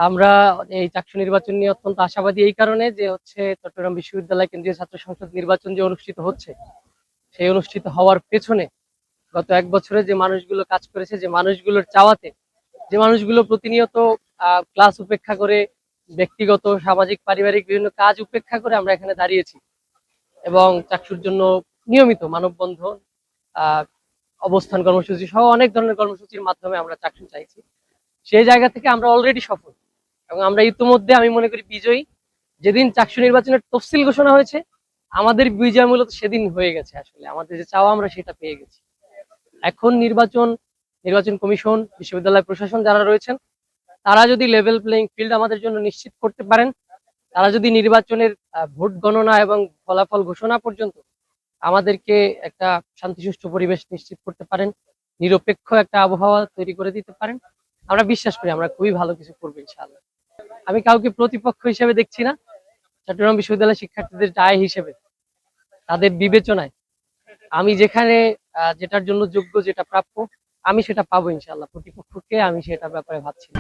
আমরা এই চাকসু নির্বাচন নিয়ে অত্যন্ত আশাবাদী এই কারণে যে হচ্ছে চট্টগ্রাম বিশ্ববিদ্যালয় কেন্দ্রীয় ছাত্র সংসদ নির্বাচন যে অনুষ্ঠিত হচ্ছে সেই অনুষ্ঠিত হওয়ার পেছনে গত 1 বছরে যে মানুষগুলো কাজ করেছে, যে মানুষগুলোর চাওয়াতে, যে মানুষগুলো প্রতিনিয়ত ক্লাস উপেক্ষা করে ব্যক্তিগত সামাজিক পারিবারিক বিভিন্ন কাজ উপেক্ষা করে আমরা এখানে দাঁড়িয়েছি এবং চাকসুর জন্য নিয়মিত মানববন্ধন, আহ অবস্থান কর্মসূচি সহ অনেক ধরনের কর্মসূচির মাধ্যমে আমরা চাকসু চাইছি। সেই জায়গা থেকে আমরা অলরেডি সফল এবং আমরা ইতিমধ্যে আমি মনে করি বিজয়ী। যেদিন চাকসু নির্বাচনের তফসিল ঘোষণা হয়েছে আমাদের বিজয় মূলত সেদিন হয়ে গেছে। আসলে আমাদের যে চাওয়া আমরা সেটা পেয়ে গেছি। এখন নির্বাচন কমিশন, বিশ্ববিদ্যালয় প্রশাসন যারা রয়েছেন তারা যদি লেভেল প্লেইং ফিল্ড আমাদের জন্য নিশ্চিত করতে পারেন, তারা যদি নির্বাচনের ভোট গণনা এবং ফলাফল ঘোষণা পর্যন্ত আমাদেরকে একটা শান্তিসুষ্ঠু পরিবেশ নিশ্চিত করতে পারেন, নিরপেক্ষ একটা আবহাওয়া তৈরি করে দিতে পারেন, আমরা বিশ্বাস করি আমরা খুবই ভালো কিছু করবো ইনশাআল্লাহ। আমি কাউকে প্রতিপক্ষ হিসেবে দেখছি না। চট্টগ্রাম বিশ্ববিদ্যালয়ের শিক্ষার্থীদের রায় হিসেবে, তাদের বিবেচনায় আমি যেখানে যেটার জন্য যোগ্য, যেটা প্রাপ্য, আমি সেটা পাবো ইনশাআল্লাহ। প্রতিপক্ষকে আমি সেটার ব্যাপারে ভাবছি না।